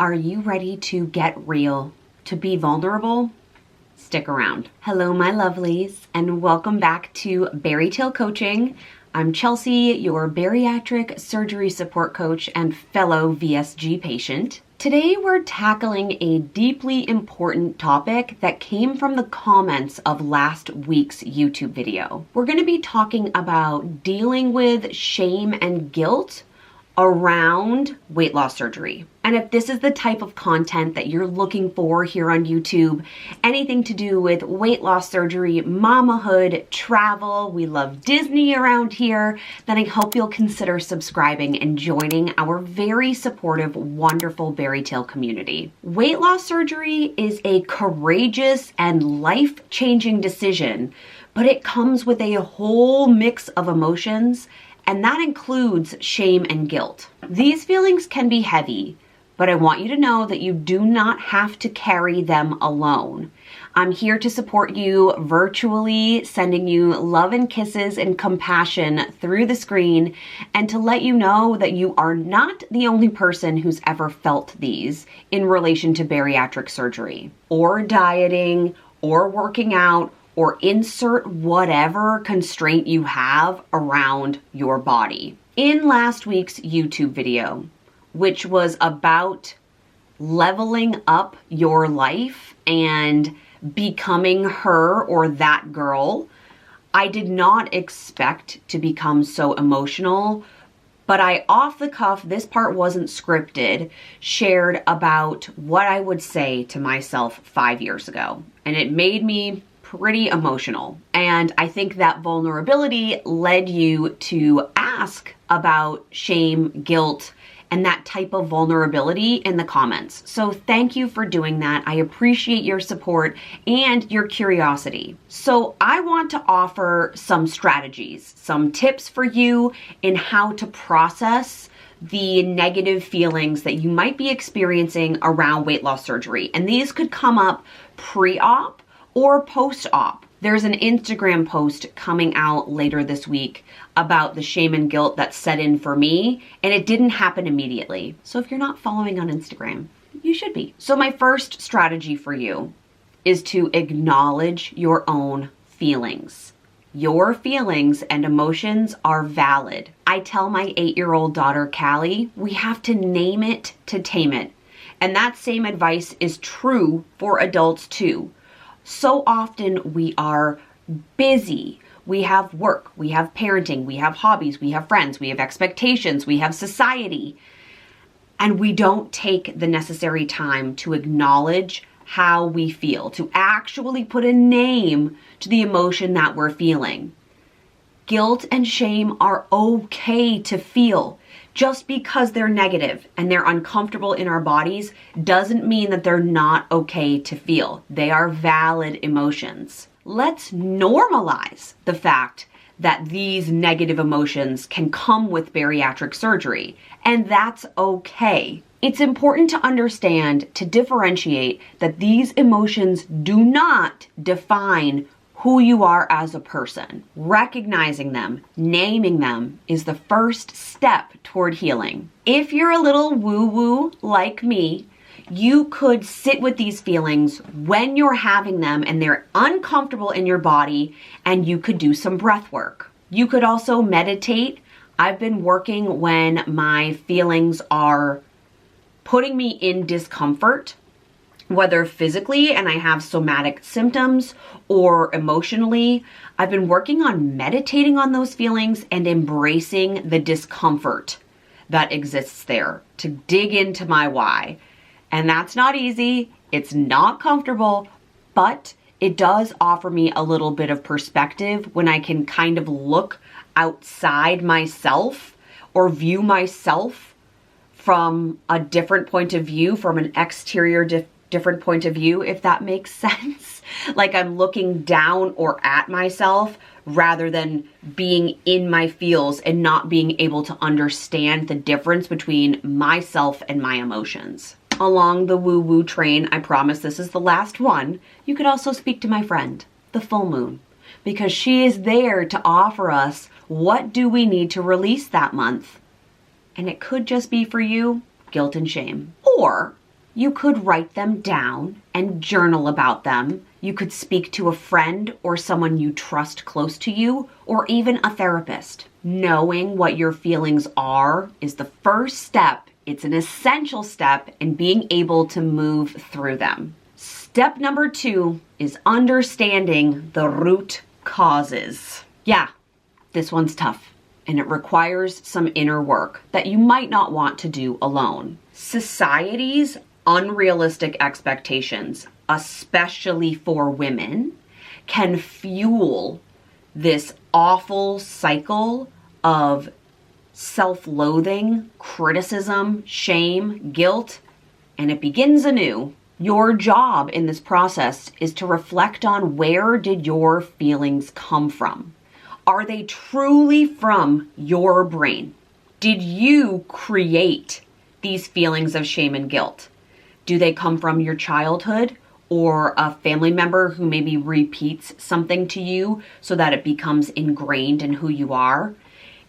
Are you ready to get real, to be vulnerable? Stick around. Hello, my lovelies, and welcome back to BariTale Coaching. I'm Chelsea, your bariatric surgery support coach and fellow VSG patient. Today, we're tackling a deeply important topic that came from the comments of last week's YouTube video. We're going to be talking about dealing with shame and guilt around weight loss surgery. And if this is the type of content that you're looking for here on YouTube, anything to do with weight loss surgery, mamahood, travel, we love Disney around here, then I hope you'll consider subscribing and joining our very supportive, wonderful BariTale community. Weight loss surgery is a courageous and life-changing decision, but it comes with a whole mix of emotions, and that includes shame and guilt. These feelings can be heavy, but I want you to know that you do not have to carry them alone. I'm here to support you virtually, sending you love and kisses and compassion through the screen, and to let you know that you are not the only person who's ever felt these in relation to bariatric surgery, or dieting, or working out, or insert whatever constraint you have around your body. In last week's YouTube video, which was about leveling up your life and becoming her or that girl, I did not expect to become so emotional, but I off the cuff, this part wasn't scripted, shared about what I would say to myself 5 years ago. And it made me pretty emotional. And I think that vulnerability led you to ask about shame, guilt, and that type of vulnerability in the comments. So thank you for doing that. I appreciate your support and your curiosity. So I want to offer some strategies, some tips for you in how to process the negative feelings that you might be experiencing around weight loss surgery. And these could come up pre-op or post-op. There's an Instagram post coming out later this week about the shame and guilt that set in for me, and it didn't happen immediately. So if you're not following on Instagram, you should be. So my first strategy for you is to acknowledge your own feelings. Your feelings and emotions are valid. I tell my 8-year-old daughter, Callie, we have to name it to tame it. And that same advice is true for adults too. So often we are busy. We have work, we have parenting, we have hobbies, we have friends, we have expectations, we have society. And we don't take the necessary time to acknowledge how we feel, to actually put a name to the emotion that we're feeling. Guilt and shame are okay to feel. Just because they're negative and they're uncomfortable in our bodies doesn't mean that they're not okay to feel. They are valid emotions. Let's normalize the fact that these negative emotions can come with bariatric surgery, and that's okay. It's important to understand, to differentiate that these emotions do not define who you are as a person. Recognizing them, naming them is the first step toward healing. If you're a little woo-woo like me, you could sit with these feelings when you're having them and they're uncomfortable in your body, and you could do some breath work. You could also meditate. I've been working when my feelings are putting me in discomfort, whether physically and I have somatic symptoms or emotionally. I've been working on meditating on those feelings and embracing the discomfort that exists there to dig into my why. And that's not easy. It's not comfortable, but it does offer me a little bit of perspective when I can kind of look outside myself or view myself from a different point of view, from an exterior different point of view, if that makes sense. Like I'm looking down or at myself rather than being in my feels and not being able to understand the difference between myself and my emotions. Along the woo-woo train, I promise this is the last one, you could also speak to my friend, the full moon, because she is there to offer us what do we need to release that month. And it could just be for you, guilt and shame. Or You could write them down and journal about them. You could speak to a friend or someone you trust close to you, or even a therapist. Knowing what your feelings are is the first step. It's an essential step in being able to move through them. Step number 2 is understanding the root causes. Yeah, this one's tough, and it requires some inner work that you might not want to do alone. Society's unrealistic expectations, especially for women, can fuel this awful cycle of self-loathing, criticism, shame, guilt, and it begins anew. Your job in this process is to reflect on, where did your feelings come from? Are they truly from your brain? Did you create these feelings of shame and guilt? Do they come from your childhood or a family member who maybe repeats something to you so that it becomes ingrained in who you are?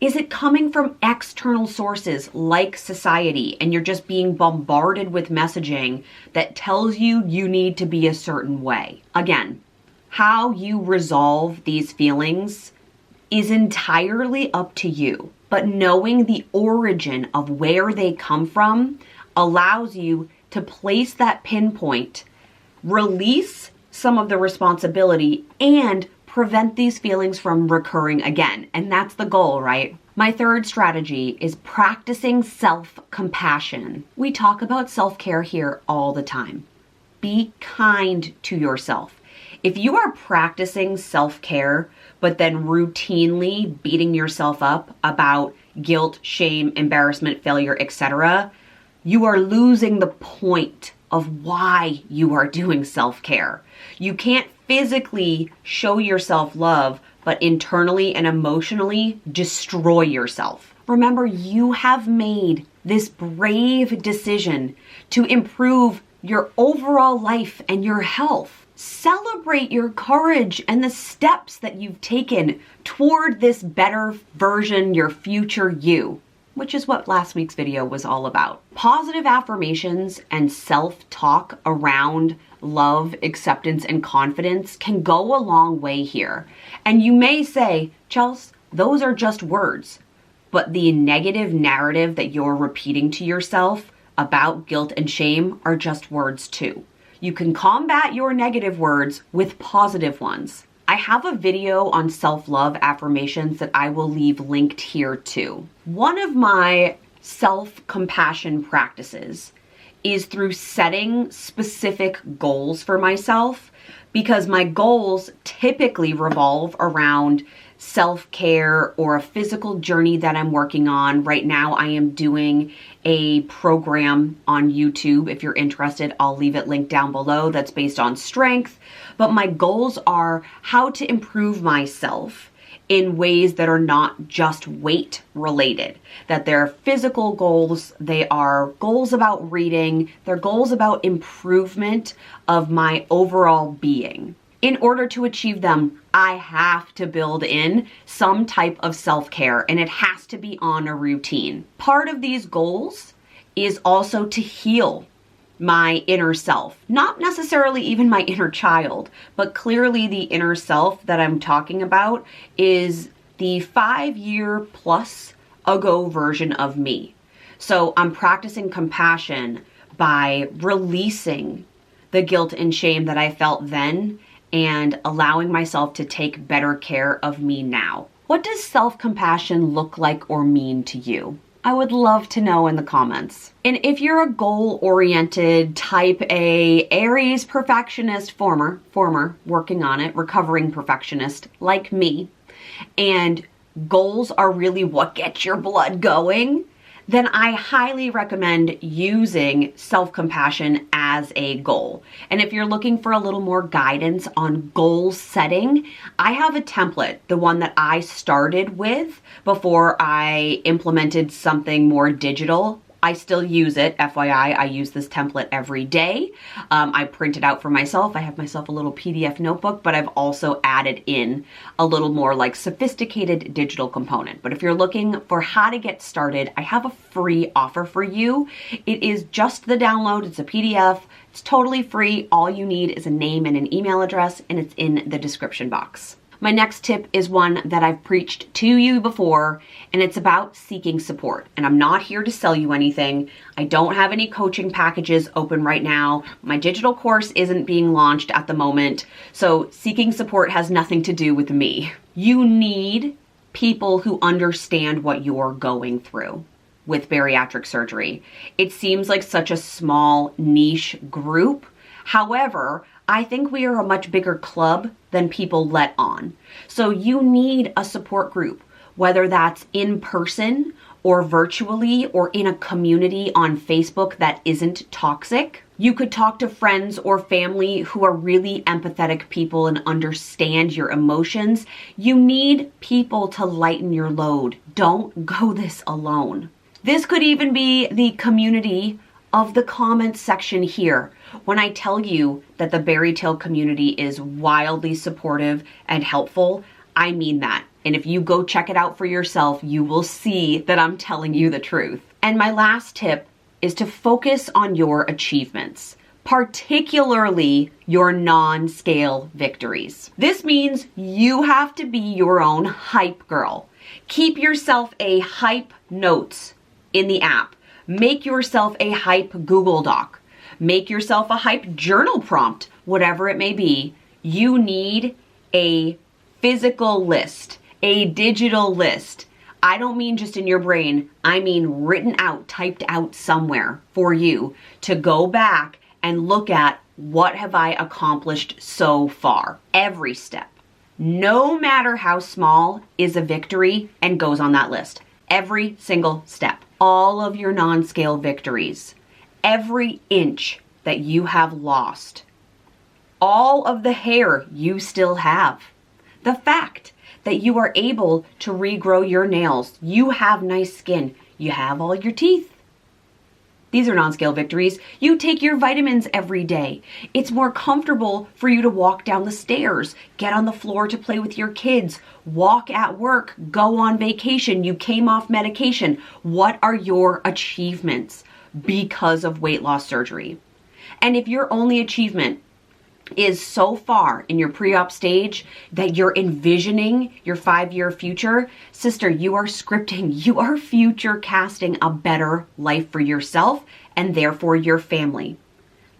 Is it coming from external sources like society, and you're just being bombarded with messaging that tells you you need to be a certain way? Again, how you resolve these feelings is entirely up to you, but knowing the origin of where they come from allows you to place that pinpoint, release some of the responsibility, and prevent these feelings from recurring again. And that's the goal, right? My third strategy is practicing self-compassion. We talk about self-care here all the time. Be kind to yourself. If you are practicing self-care, but then routinely beating yourself up about guilt, shame, embarrassment, failure, etc., you are losing the point of why you are doing self-care. You can't physically show yourself love, but internally and emotionally destroy yourself. Remember, you have made this brave decision to improve your overall life and your health. Celebrate your courage and the steps that you've taken toward this better version, your future you, which is what last week's video was all about. Positive affirmations and self-talk around love, acceptance, and confidence can go a long way here. And you may say, Chels, those are just words. But the negative narrative that you're repeating to yourself about guilt and shame are just words too. You can combat your negative words with positive ones. I have a video on self-love affirmations that I will leave linked here too. One of my self-compassion practices is through setting specific goals for myself, because my goals typically revolve around self-care or a physical journey that I'm working on. Right now, I am doing a program on YouTube. If you're interested, I'll leave it linked down below. That's based on strength. But my goals are how to improve myself in ways that are not just weight related, that they're physical goals, they are goals about reading, they're goals about improvement of my overall being. In order to achieve them, I have to build in some type of self-care, and it has to be on a routine. Part of these goals is also to heal my inner self, not necessarily even my inner child, but clearly the inner self that I'm talking about is the 5-year plus ago version of me. So I'm practicing compassion by releasing the guilt and shame that I felt then and allowing myself to take better care of me now. What does self-compassion look like or mean to you? I would love to know in the comments. And if you're a goal-oriented type A Aries perfectionist, former working on it, recovering perfectionist like me, and goals are really what gets your blood going, then I highly recommend using self-compassion as a goal. And if you're looking for a little more guidance on goal setting, I have a template, the one that I started with before I implemented something more digital. I still use it. FYI, I use this template every day. I print it out for myself. I have myself a little PDF notebook, but I've also added in a little more like sophisticated digital component. But if you're looking for how to get started, I have a free offer for you. It is just the download. It's a PDF. It's totally free. All you need is a name and an email address, and it's in the description box. My next tip is one that I've preached to you before, and it's about seeking support. And I'm not here to sell you anything. I don't have any coaching packages open right now. My digital course isn't being launched at the moment. So seeking support has nothing to do with me. You need people who understand what you're going through with bariatric surgery. It seems like such a small niche group. However, I think we are a much bigger club than people let on. So you need a support group, whether that's in person or virtually or in a community on Facebook that isn't toxic. You could talk to friends or family who are really empathetic people and understand your emotions. You need people to lighten your load. Don't go this alone. This could even be the community of the comments section here. When I tell you that the BariTale community is wildly supportive and helpful, I mean that. And if you go check it out for yourself, you will see that I'm telling you the truth. And my last tip is to focus on your achievements, particularly your non-scale victories. This means you have to be your own hype girl. Keep yourself a hype notes in the app. Make yourself a hype Google Doc. Make yourself a hype journal prompt, whatever it may be. You need a physical list, a digital list. I don't mean just in your brain. I mean written out, typed out somewhere for you to go back and look at what have I accomplished so far. Every step, no matter how small, is a victory and goes on that list. Every single step. All of your non-scale victories, every inch that you have lost, all of the hair you still have, the fact that you are able to regrow your nails, you have nice skin, you have all your teeth. These are non-scale victories. You take your vitamins every day. It's more comfortable for you to walk down the stairs, get on the floor to play with your kids, walk at work, go on vacation. You came off medication. What are your achievements because of weight loss surgery? And if your only achievement is so far in your pre-op stage that you're envisioning your 5-year future, sister, you are scripting, you are future casting a better life for yourself and therefore your family.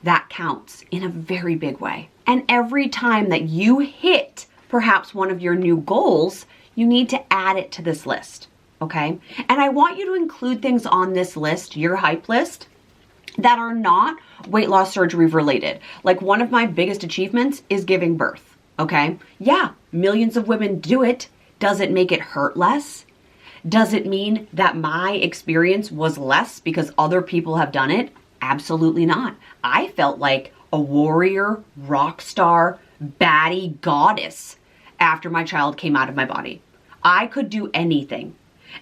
That counts in a very big way. And every time that you hit perhaps one of your new goals, you need to add it to this list, okay? And I want you to include things on this list, your hype list, that are not weight loss surgery related. Like one of my biggest achievements is giving birth, okay? Yeah, millions of women do it. Does it make it hurt less? Does it mean that my experience was less because other people have done it? Absolutely not. I felt like a warrior, rock star, baddie goddess after my child came out of my body. I could do anything.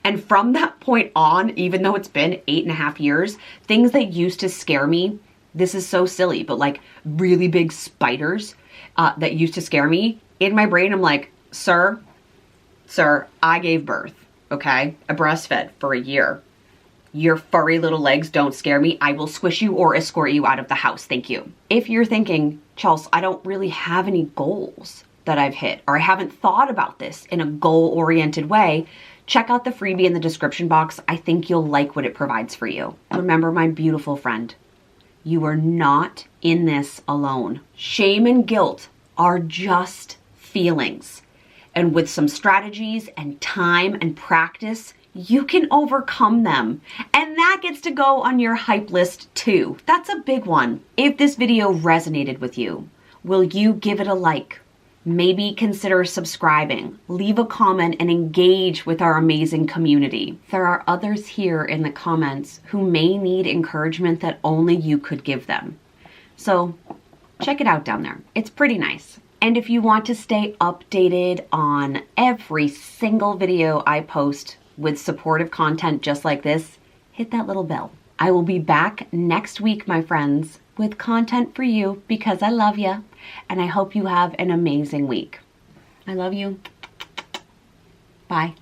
And from that point on, even though it's been 8.5 years, things that used to scare me, this is so silly, but like really big spiders that used to scare me, in my brain, I'm like, sir, I gave birth, okay? I breastfed for a year. Your furry little legs don't scare me. I will squish you or escort you out of the house. Thank you. If you're thinking, Chelsea, I don't really have any goals that I've hit, or I haven't thought about this in a goal-oriented way, check out the freebie in the description box. I think you'll like what it provides for you. Remember, my beautiful friend, you are not in this alone. Shame and guilt are just feelings. And with some strategies and time and practice, you can overcome them. And that gets to go on your hype list too. That's a big one. If this video resonated with you, will you give it a like? Maybe consider subscribing, leave a comment, and engage with our amazing community. There are others here in the comments who may need encouragement that only you could give them. So check it out down there. It's pretty nice. And if you want to stay updated on every single video I post with supportive content just like this, hit that little bell. I will be back next week, my friends, with content for you because I love you, and I hope you have an amazing week. I love you. Bye.